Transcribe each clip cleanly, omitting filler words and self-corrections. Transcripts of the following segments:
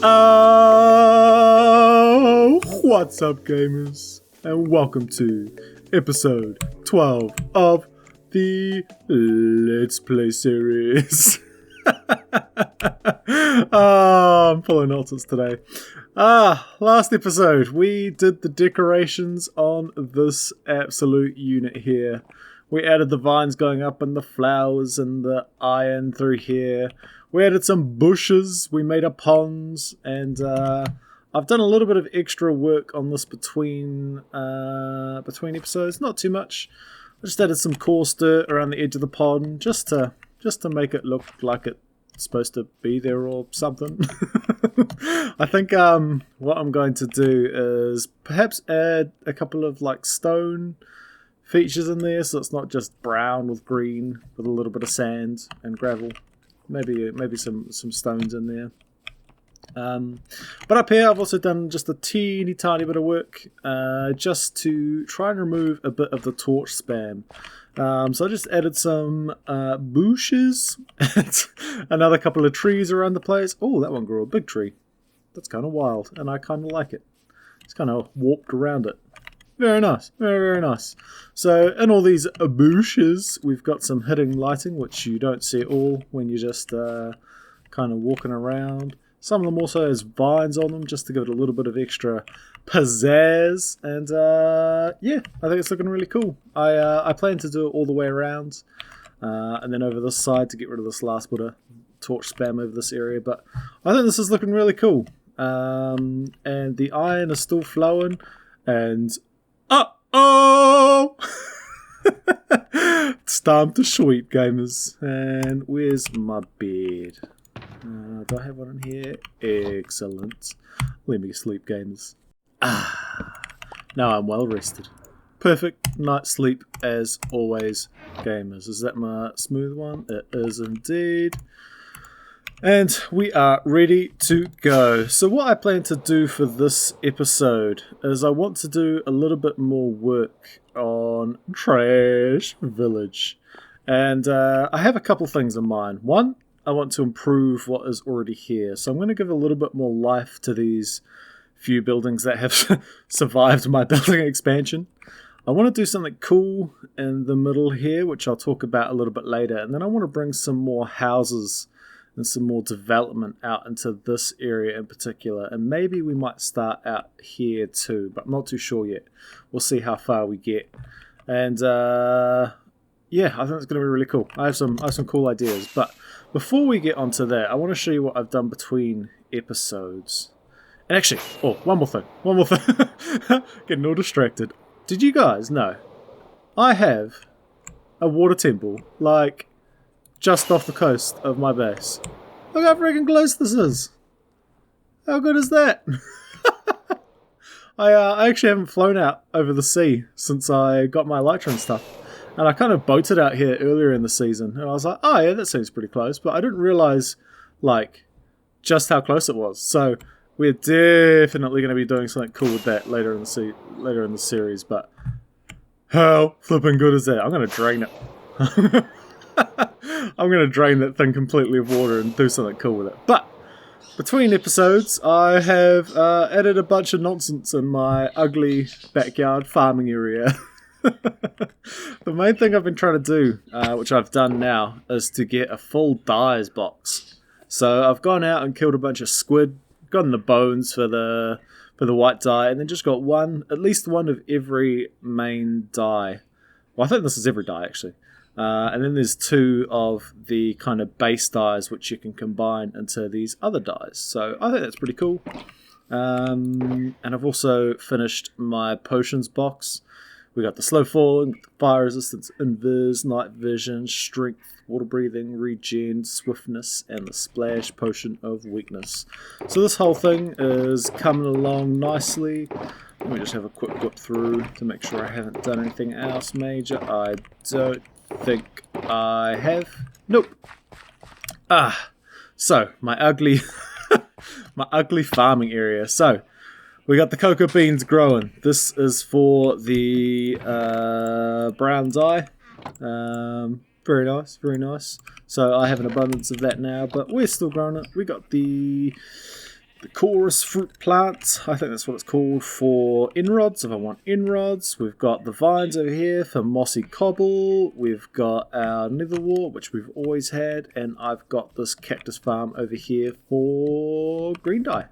What's up, gamers? And welcome to episode 12 of the Let's Play series. I'm pulling nonsense today. Last episode we did the decorations on this absolute unit here. We added the vines going up and the flowers and the iron through here. We added some bushes, we made a ponds, and I've done a little bit of extra work on this between episodes, not too much. I just added some coarse dirt around the edge of the pond just to make it look like it's supposed to be there or something. I think what I'm going to do is perhaps add a couple of like stone features in there, so it's not just brown with green with a little bit of sand and gravel. Maybe some stones in there. But up here I've also done just a teeny tiny bit of work just to try and remove a bit of the torch spam. So I just added some bushes and another couple of trees around the place. Oh, that one grew a big tree. That's kind of wild, and I kind of like it. It's kind of warped around it. Very nice, very nice. So in all these bushes, we've got some hidden lighting, which you don't see at all when you're just kind of walking around. Some of them also has vines on them, just to give it a little bit of extra pizzazz. And yeah, I think it's looking really cool. I plan to do it all the way around, and then over this side to get rid of this last bit of torch spam over this area. But I think this is looking really cool. And the iron is still flowing, and it's time to sleep, gamers. And where's my bed? Do I have one in here? Excellent. Let me sleep, gamers. Now I'm well rested. Perfect night's sleep as always, gamers. Is that my smooth one? It is indeed. And we are ready to go. So what I plan to do for this episode is I want to do a little bit more work on Trash Village. And I have a couple things in mind. One, I want to improve what is already here. So I'm going to give a little bit more life to these few buildings that have survived my building expansion. I want to do something cool in the middle here, which I'll talk about a little bit later. And then I want to bring some more houses and some more development out into this area in particular, and maybe we might start out here too, but I'm not too sure yet. We'll see how far we get. And yeah, I think it's going to be really cool. I have some cool ideas, but before we get onto that, I want to show you what I've done between episodes. And actually, one more thing, getting all distracted. Did you guys know I have a water temple, like, just off the coast of my base? Look how freaking close this is. How good is that? I actually haven't flown out over the sea since I got my Elytra and stuff. And I kind of boated out here earlier in the season. And I was like, oh yeah, that seems pretty close. But I didn't realise, like, just how close it was. So we're definitely going to be doing something cool with that later in the series. But how flipping good is that? I'm going to drain it. I'm going to drain that thing completely of water and do something cool with it. But between episodes, I have added a bunch of nonsense in my ugly backyard farming area. The main thing I've been trying to do, which I've done now, is to get a full dyes box. So I've gone out and killed a bunch of squid, gotten the bones for the white dye, and then just got at least one of every main dye. Well, I think this is every dye actually. And then there's 2 of the kind of base dyes which you can combine into these other dyes. So I think that's pretty cool. And I've also finished my potions box. We got the slow falling, fire resistance, invis, night vision, strength, water breathing, regen, swiftness, and the splash potion of weakness. So this whole thing is coming along nicely. Let me just have a quick whip through to make sure I haven't done anything else major. I don't think I have. Nope. So my ugly farming area. So we got the cocoa beans growing. This is for the brown dye. Very nice, very nice. So I have an abundance of that now, but we're still growing it. We got the the chorus fruit plant, I think that's what it's called, for inrods, if I want inrods. We've got the vines over here for mossy cobble. We've got our netherwort, which we've always had. And I've got this cactus farm over here for green dye.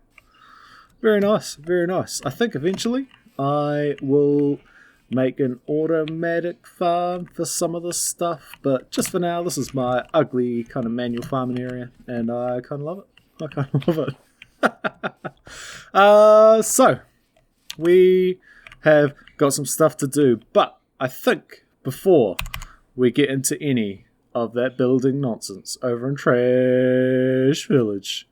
Very nice, very nice. I think eventually I will make an automatic farm for some of this stuff. But just for now, this is my ugly kind of manual farming area. And I kind of love it. I kind of love it. So we have got some stuff to do, but I think before we get into any of that building nonsense over in Trash Village,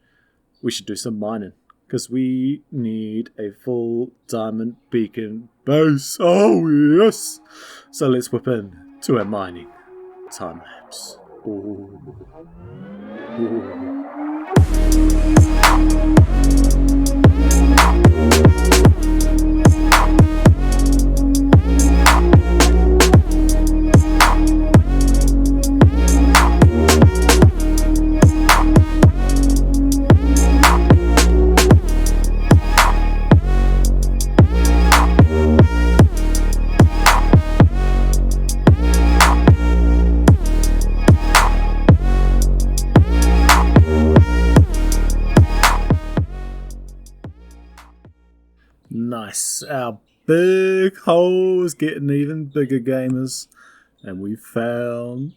we should do some mining, because we need a full diamond beacon base. Oh yes! So let's whip in to our mining time lapse. Ooh. Ooh. Nice. Our big hole's getting even bigger, gamers. And we found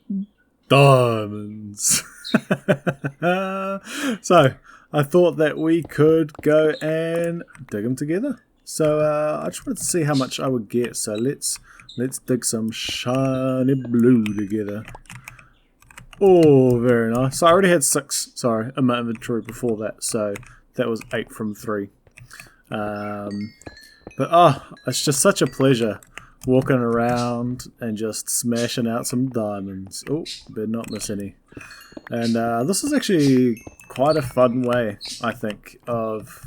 diamonds. So, I thought that we could go and dig them together. So, I just wanted to see how much I would get. So, let's dig some shiny blue together. Oh, very nice. So, I already had 6, sorry, in my inventory before that. So, that was 8 from 3. But it's just such a pleasure walking around and just smashing out some diamonds. Oh, better not miss any. And this is actually quite a fun way, I think, of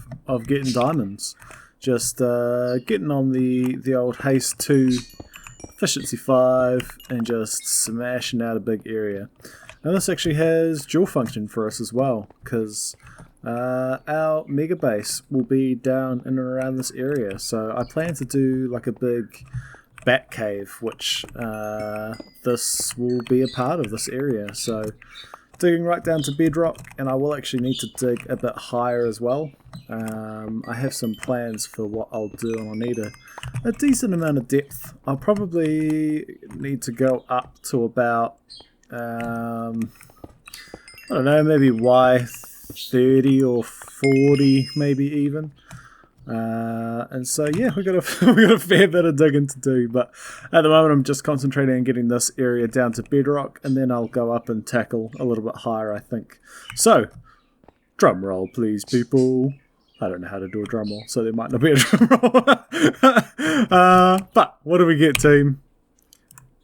getting diamonds. Just getting on the old haste 2, efficiency 5, and just smashing out a big area. And this actually has dual function for us as well, because our mega base will be down in and around this area. So I plan to do like a big bat cave, which this will be a part of this area. So digging right down to bedrock, and I will actually need to dig a bit higher as well. I have some plans for what I'll do, and I'll need a decent amount of depth. I'll probably need to go up to about I don't know, maybe Y30 or 40, maybe even. And so yeah, we got a fair bit of digging to do, but at the moment I'm just concentrating on getting this area down to bedrock, and then I'll go up and tackle a little bit higher, I think. So, drum roll please, people. I don't know how to do a drum roll, so there might not be a drum roll. But what do we get, team?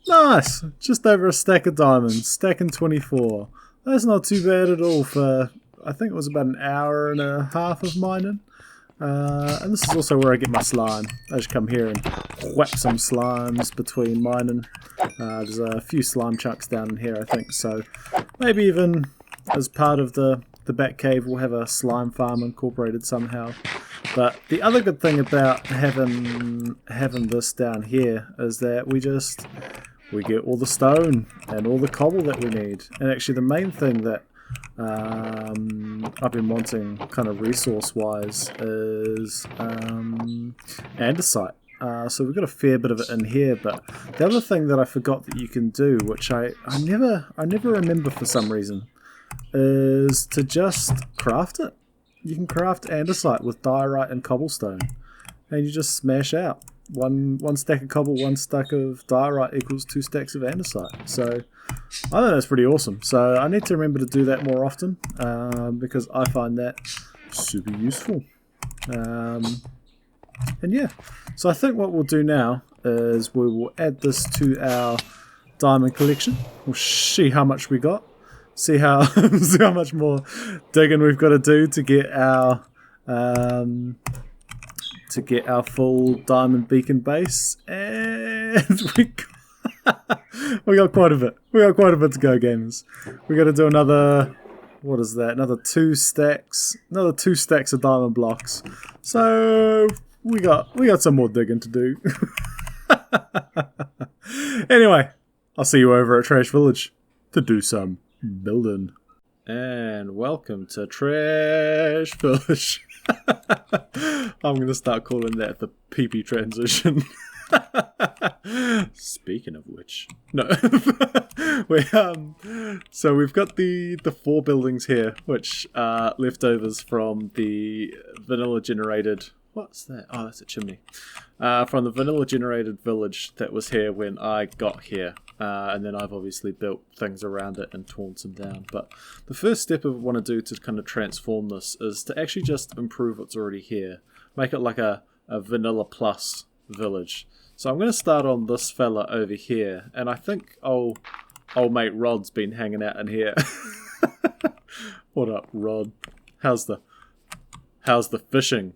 Nice, just over a stack of diamonds, stacking 24. That's not too bad at all for, I think it was about an hour and a half of mining. And this is also where I get my slime. I just come here and whack some slimes between mining. There's a few slime chunks down in here, I think, so maybe even as part of the bat cave we'll have a slime farm incorporated somehow. But the other good thing about having this down here is that we get all the stone and all the cobble that we need. And actually the main thing that I've been wanting kind of resource wise is andesite. So we've got a fair bit of it in here, but the other thing that I forgot that you can do, which I never remember for some reason, is to just craft it. You can craft andesite with diorite and cobblestone, and you just smash out one stack of cobble, 1 stack of diorite equals 2 stacks of andesite. So I think that's pretty awesome. So I need to remember to do that more often, because I find that super useful. And yeah, so I think what we'll do now is we will add this to our diamond collection. We'll see how much we got, see how see how much more digging we've got to do to get our full diamond beacon base, and we got quite a bit. We got quite a bit to go, gamers. We got to do another what is that? Another 2 stacks. Another 2 stacks of diamond blocks. So we got some more digging to do. Anyway, I'll see you over at Trash Village to do some building. And welcome to Trash Village. I'm going to start calling that the PP transition. Speaking of which, no. So we've got the 4 buildings here, which are leftovers from the vanilla generated. What's that? Oh, that's a chimney. From the vanilla generated village that was here when I got here. And then I've obviously built things around it and torn some down. But the first step I want to do to kind of transform this is to actually just improve what's already here. Make it like a vanilla plus village. So I'm going to start on this fella over here. And I think old mate Rod's been hanging out in here. What up, Rod? How's the fishing,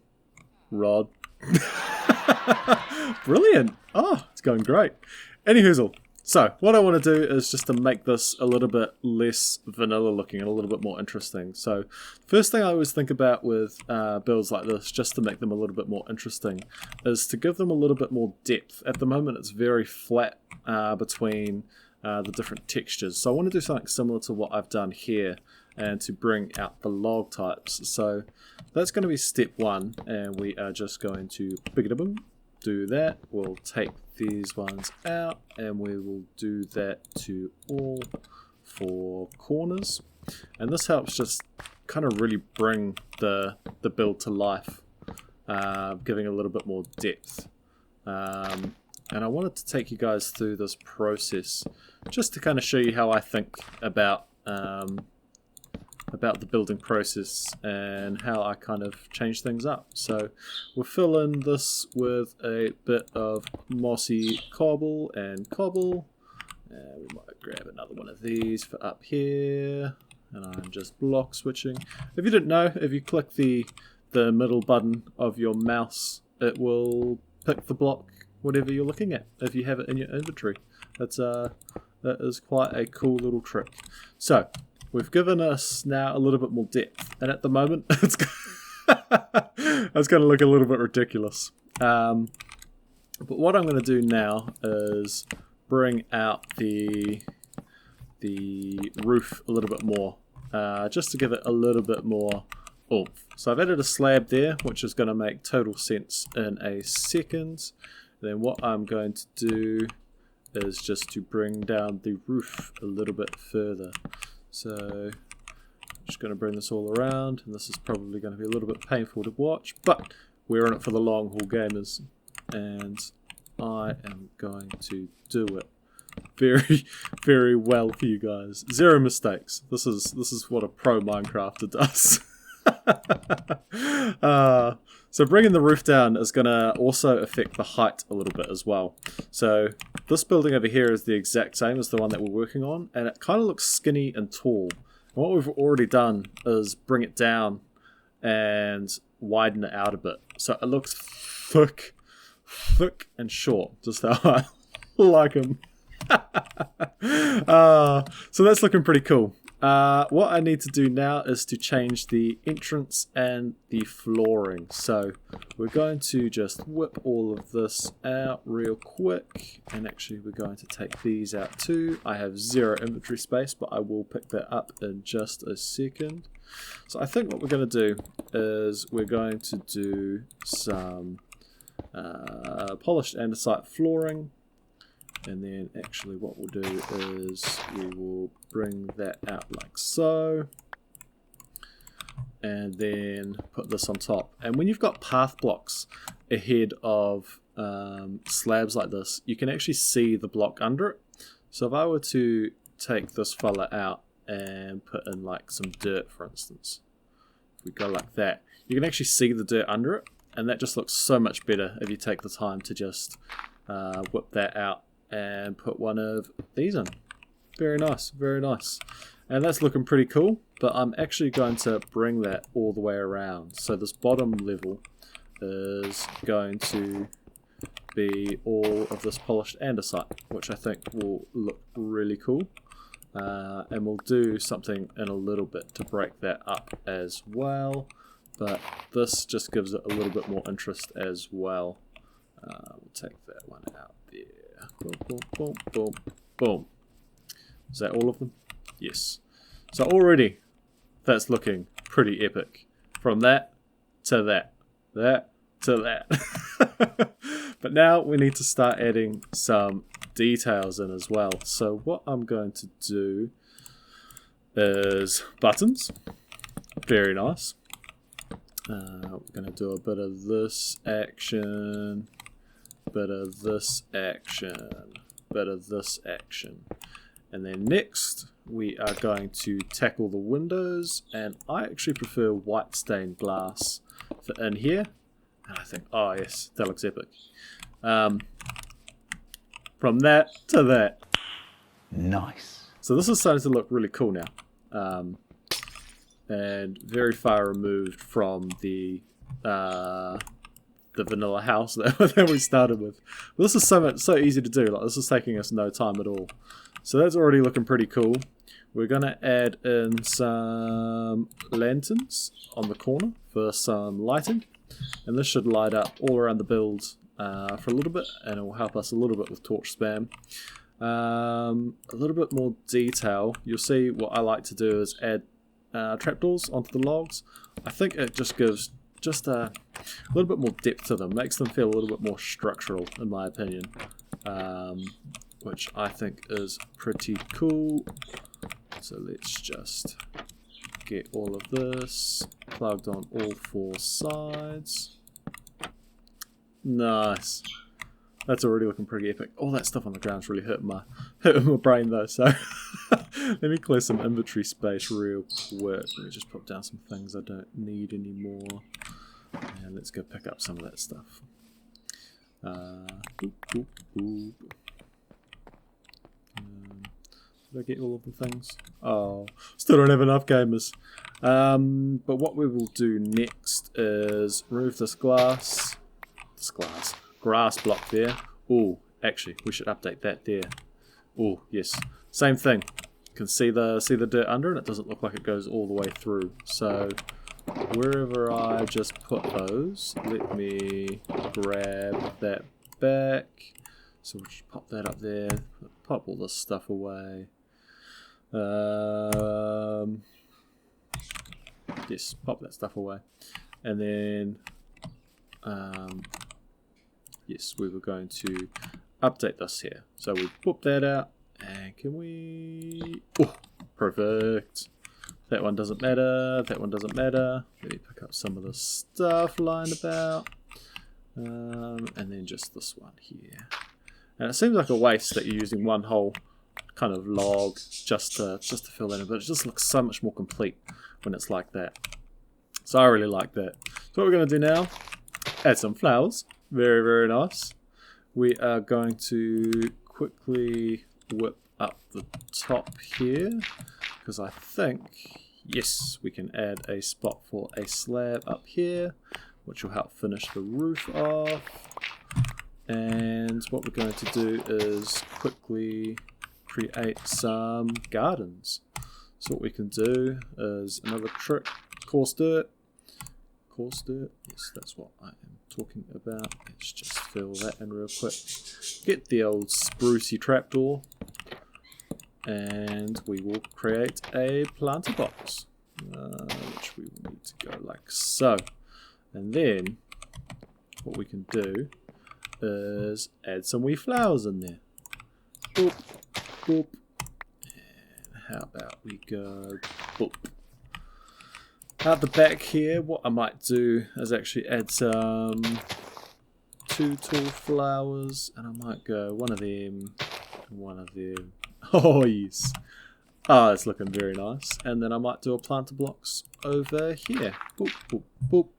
Rod? Brilliant. Oh, it's going great. Anyhoozle. So, what I want to do is just to make this a little bit less vanilla looking and a little bit more interesting. So, first thing I always think about with builds like this, just to make them a little bit more interesting, is to give them a little bit more depth. At the moment, it's very flat between the different textures. So, I want to do something similar to what I've done here and to bring out the log types. So, that's going to be step 1, and we are just going to do that. We'll take these ones out and we will do that to all 4 corners, and this helps just kind of really bring the build to life, giving a little bit more depth. And I wanted to take you guys through this process just to kind of show you how I think about the building process and how I kind of change things up. So we'll fill in this with a bit of mossy cobble and cobble. We might grab another one of these for up here. And I'm just block switching. If you didn't know, if you click the middle button of your mouse, it will pick the block, whatever you're looking at, if you have it in your inventory. That is quite a cool little trick. So we've given us now a little bit more depth, and at the moment it's going to look a little bit ridiculous. But what I'm going to do now is bring out the roof a little bit more, just to give it a little bit more oomph. So I've added a slab there, which is going to make total sense in a second. Then what I'm going to do is just to bring down the roof a little bit further. So I'm just going to bring this all around, and this is probably going to be a little bit painful to watch, but we're in it for the long haul, gamers, and I am going to do it very, very well for you guys. 0 mistakes. This is what a pro Minecrafter does. So bringing the roof down is going to also affect the height a little bit as well. So this building over here is the exact same as the one that we're working on, and it kind of looks skinny and tall. And what we've already done is bring it down and widen it out a bit. So it looks thick and short, just how I like them. So that's looking pretty cool. What I need to do now is to change the entrance and the flooring. So we're going to just whip all of this out real quick, and actually we're going to take these out too. I have 0 inventory space, but I will pick that up in just a second. So I think what we're going to do is we're going to do some polished andesite flooring. And then actually what we'll do is we will bring that out like so. And then put this on top. And when you've got path blocks ahead of slabs like this, you can actually see the block under it. So if I were to take this fella out and put in like some dirt, for instance. If we go like that, you can actually see the dirt under it. And that just looks so much better if you take the time to just whip that out and put one of these in. Very nice, very nice. And that's looking pretty cool, but I'm actually going to bring that all the way around. So this bottom level is going to be all of this polished andesite, which I think will look really cool. And we'll do something in a little bit to break that up as well. But this just gives it a little bit more interest as well. We'll take that one out there. Boom, boom, boom, boom, boom. Is that all of them? Yes. So already that's looking pretty epic. From that to that. That to that. But now we need to start adding some details in as well. So what I'm going to do is buttons. Very nice. We're going to do a bit of this action, bit of this action, bit of this action. And then next we are going to tackle the windows, and I actually prefer white stained glass for in here. And I think, oh yes, that looks epic. From that to that. Nice. So this is starting to look really cool now. And very far removed from the vanilla house that we started with. But this is so easy to do. Like, this is taking us no time at all. So that's already looking pretty cool. We're going to add in some lanterns on the corner for some lighting. And this should light up all around the build for a little bit, and it will help us a little bit with torch spam. A little bit more detail. You'll see what I like to do is add trapdoors onto the logs. I think it just gives just a little bit more depth to them, makes them feel a little bit more structural in my opinion, which I think is pretty cool. So let's just get all of this plugged on all four sides. Nice. That's already looking pretty epic. All that stuff on the ground's really hurting my brain though, so let me clear some inventory space real quick. Let me just put down some things I don't need anymore. And let's go pick up some of that stuff. Boop, boop, boop. Did I get all of the things? Oh, still don't have enough gamers. But what we will do next is remove this grass block there. Oh, actually, we should update that there. Oh, yes, same thing. You can see the dirt under, and it doesn't look like it goes all the way through. So wherever I just put those, let me grab that back. So we'll just pop that up there. Pop all this stuff away. Yes, pop that stuff away, and then yes, we were going to update this here. So we pop that out, and can we? Oh, perfect. That one doesn't matter. That one doesn't matter. Let me pick up some of the stuff lying about, and then just this one here. And it seems like a waste that you're using one whole kind of log just to fill that in, but it just looks so much more complete when it's like that. So I really like that. So what we're going to do now, add some flowers. Very, very nice. We are going to quickly whip up the top here, because I think, yes, we can add a spot for a slab up here, which will help finish the roof off. And what we're going to do is quickly create some gardens. So what we can do is another trick, coarse dirt. Coarse dirt, yes, that's what I am talking about. Let's just fill that in real quick. Get the old sprucey trapdoor, and we will create a planter box, which we will need to go like so. And then what we can do is add some wee flowers in there. Boop, boop. And how about we go boop. Out the back here, what I might do is actually add some 2 tall flowers, and I might go one of them, one of them. Oh yes. Oh, it's looking very nice. And then I might do a planter blocks over here. Boop, boop, boop.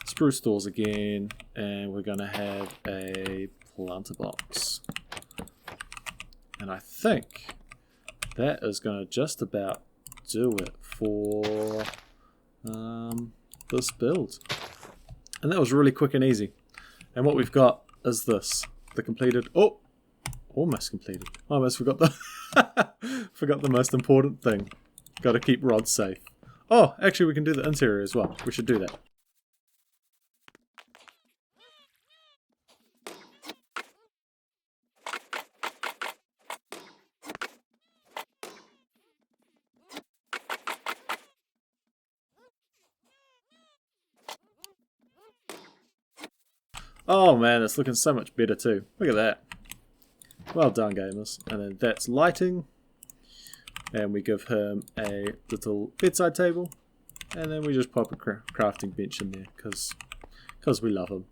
Spruce doors again, and we're going to have a planter box. And I think that is going to just about do it for this build. And that was really quick and easy. And what we've got is this, the completed, oh Almost completed. I almost forgot the forgot the most important thing. Got to keep Rod safe. Oh, actually, we can do the interior as well. We should do that. Oh man, it's looking so much better too. Look at that. Well done, gamers. And then that's lighting. And we give him a little bedside table. And then we just pop a crafting bench in there because we love him.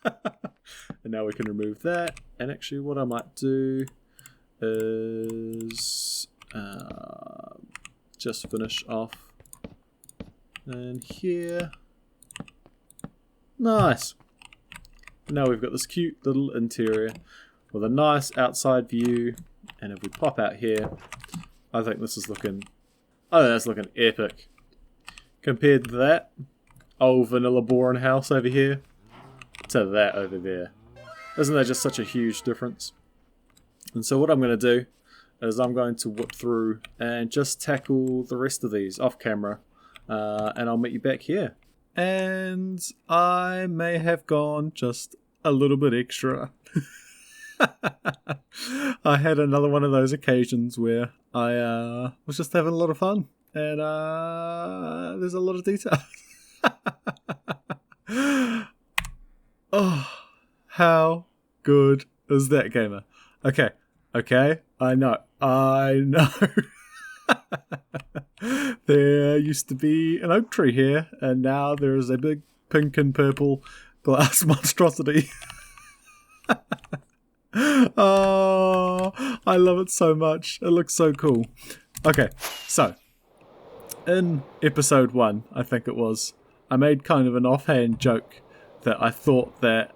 And now we can remove that. And actually what I might do is just finish off and here. Nice. Now we've got this cute little interior with a nice outside view, and if we pop out here, I think this is looking, that's looking epic. Compared to that old vanilla boring house over here to that over there. Isn't that just such a huge difference? And so what I'm going to do is I'm going to whip through and just tackle the rest of these off camera, and I'll meet you back here. And I may have gone just a little bit extra. I had another one of those occasions where I was just having a lot of fun, and there's a lot of detail. Oh, how good is that, gamer? Okay, I know. There used to be an oak tree here, and now there is a big pink and purple glass monstrosity. Oh, I love it so much. It looks so cool. Okay, so in episode 1, I think it was, I made kind of an offhand joke that I thought that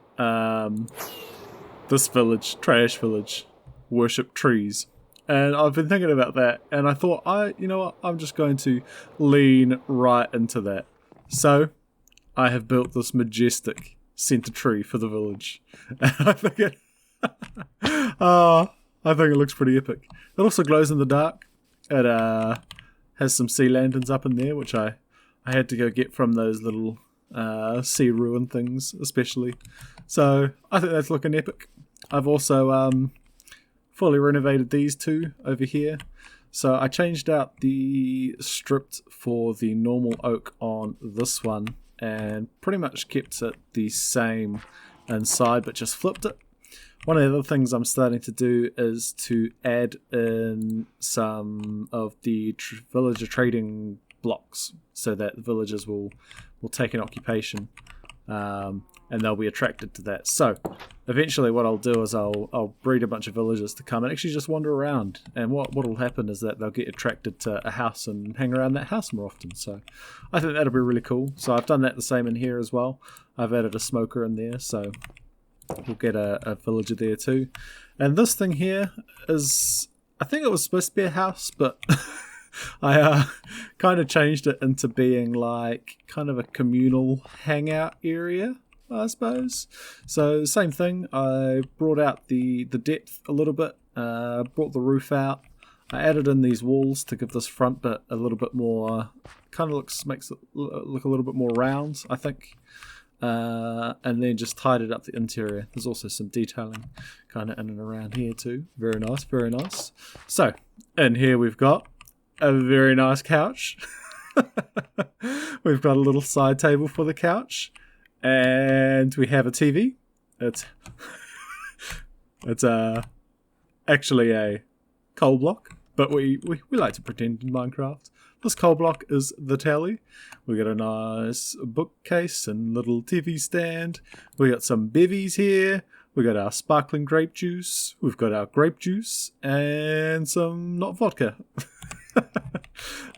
this village, Trash Village, worship trees. And I've been thinking about that, and I thought, you know what, I'm just going to lean right into that. So, I have built this majestic center tree for the village. And I think it looks pretty epic. It also glows in the dark. It has some sea lanterns up in there, which I had to go get from those little sea ruin things, especially. So, I think that's looking epic. I've also fully renovated these two over here. So I changed out the stripped for the normal oak on this one and pretty much kept it the same inside, but just flipped it. One of the other things I'm starting to do is to add in some of the villager trading blocks so that the villagers will take an occupation, and they'll be attracted to that. So eventually what I'll do is I'll breed a bunch of villagers to come and actually just wander around, and what will happen is that they'll get attracted to a house and hang around that house more often. So I think that'll be really cool. So I've done that the same in here as well. I've added a smoker in there, so we'll get a villager there too. And this thing here is, I think it was supposed to be a house, but I kind of changed it into being like kind of a communal hangout area, I suppose. So same thing, I brought out the depth a little bit, brought the roof out. I added in these walls to give this front bit a little bit more, kind of makes it look a little bit more round, I think. And then just tidied up the interior. There's also some detailing kind of in and around here too. Very nice, very nice. So in here we've got a very nice couch. We've got a little side table for the couch, and we have a TV. It's actually a coal block, but we like to pretend in Minecraft. This coal block is the telly. We got a nice bookcase and little TV stand. We got some bevies here. We got our sparkling grape juice. We've got our grape juice and some not vodka.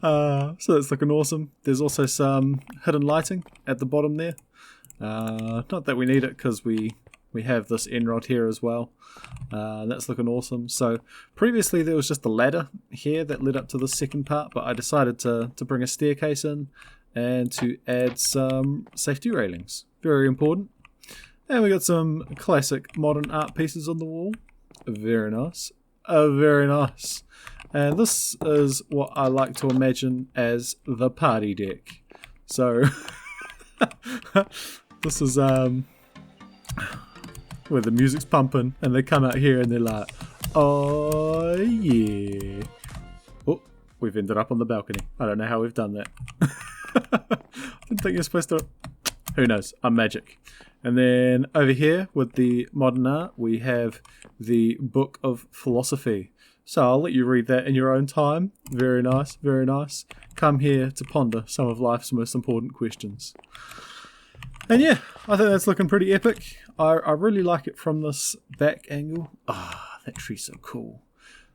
So that's looking awesome. There's also some hidden lighting at the bottom there. Not that we need it because we have this end rod here as well. That's looking awesome. So previously there was just a ladder here that led up to the second part, but I decided to bring a staircase in and to add some safety railings. Very important. And we got some classic modern art pieces on the wall. Very nice. Very nice. And this is what I like to imagine as the party deck. So, this is where the music's pumping and they come out here and they're like, oh yeah. Oh, we've ended up on the balcony. I don't know how we've done that. I didn't think you're supposed to. Who knows? I'm magic. And then over here with the modern art, we have the Book of Philosophy. So I'll let you read that in your own time. Very nice, very nice. Come here to ponder some of life's most important questions. And yeah, I think that's looking pretty epic. I really like it from this back angle. Ah, that tree's so cool.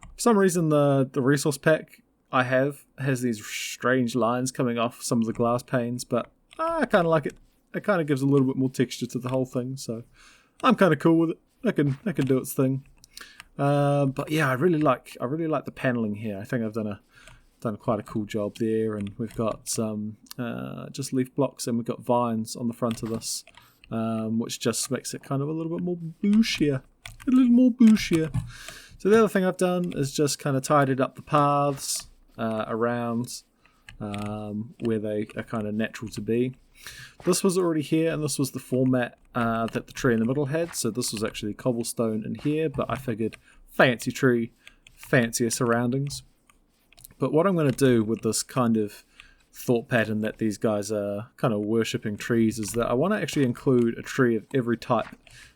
For some reason, the resource pack I have has these strange lines coming off some of the glass panes, but I kind of like it. It kind of gives a little bit more texture to the whole thing, so I'm kind of cool with it. I can do its thing. But yeah, I really like the paneling here. I think I've done quite a cool job there, and we've got some just leaf blocks, and we've got vines on the front of this, which just makes it kind of a little bit more bushier, a little more bushier. So the other thing I've done is just kind of tidied up the paths around where they are kind of natural to be. This was already here, and this was the format that the tree in the middle had. So this was actually cobblestone in here, but I figured fancy tree, fancier surroundings. But what I'm going to do with this kind of thought pattern that these guys are kind of worshipping trees is that I want to actually include a tree of every type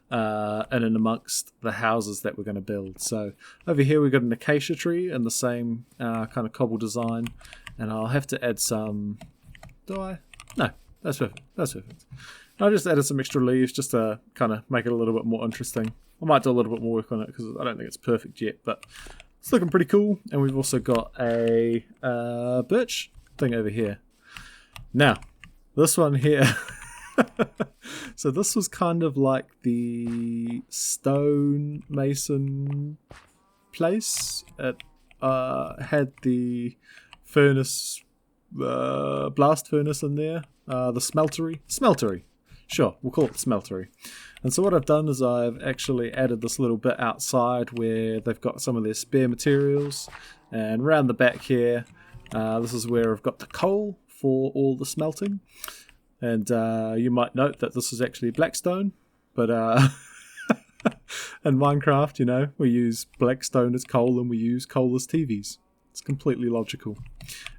in and amongst the houses that we're going to build. So over here we've got an acacia tree in the same kind of cobble design, and I'll have to add some... Do I? No. That's perfect. That's perfect. I just added some extra leaves just to kind of make it a little bit more interesting. I might do a little bit more work on it because I don't think it's perfect yet, but it's looking pretty cool. And we've also got a birch thing over here. Now, this one here. So this was kind of like the stone mason place. It had the furnace, blast furnace in there. The smeltery. Sure, we'll call it the smeltery. And so what I've done is I've actually added this little bit outside where they've got some of their spare materials. And around the back here, this is where I've got the coal for all the smelting. And you might note that this is actually blackstone. But in Minecraft, you know, we use blackstone as coal and we use coal as TVs. It's completely logical.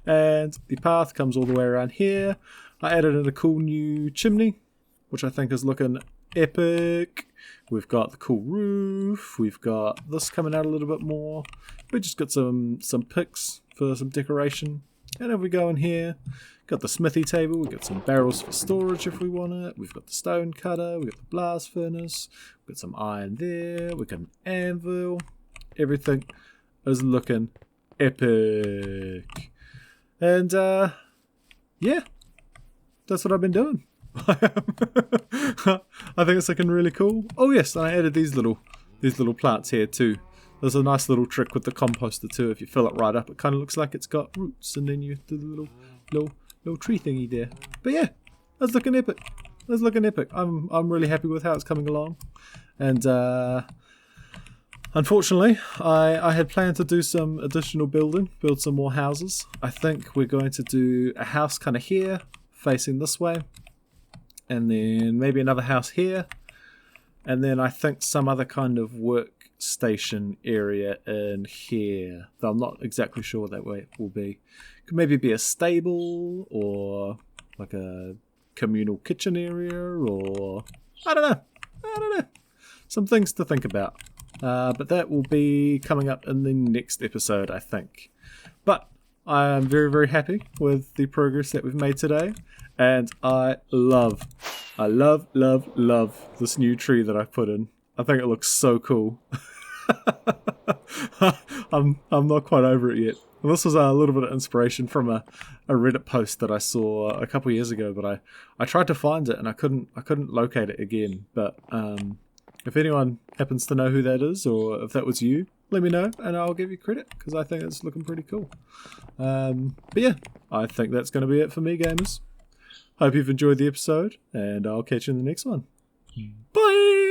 And the path comes all the way around here. I added in a cool new chimney, which I think is looking epic. We've got the cool roof. We've got this coming out a little bit more. We just got some picks for some decoration. And if we go in here, got the smithy table. We've got some barrels for storage if we want it. We've got the stone cutter. We've got the blast furnace. We've got some iron there. We've got an anvil. Everything is looking epic. And yeah, that's what I've been doing. I think it's looking really cool. Oh yes, and I added these little plants here too. There's a nice little trick with the composter too. If you fill it right up, it kind of looks like it's got roots, and then you do the little tree thingy there. But yeah, that's looking epic. That's looking epic. I'm really happy with how it's coming along. And unfortunately, I had planned to do some additional build some more houses. I think we're going to do a house kind of here, facing this way, and then maybe another house here, and then I think some other kind of workstation area in here. Though I'm not exactly sure what that way it will be. Could maybe be a stable or like a communal kitchen area, or I don't know. Some things to think about. But that will be coming up in the next episode, I think. But I am very, very happy with the progress that we've made today. And I love this new tree that I've put in. I think it looks so cool. I'm not quite over it yet. And this was a little bit of inspiration from a Reddit post that I saw a couple of years ago, but I tried to find it and I couldn't locate it again. But if anyone happens to know who that is, or if that was you, let me know and I'll give you credit, because I think it's looking pretty cool. But yeah, I think that's going to be it for me, gamers. Hope you've enjoyed the episode, and I'll catch you in the next one. Bye!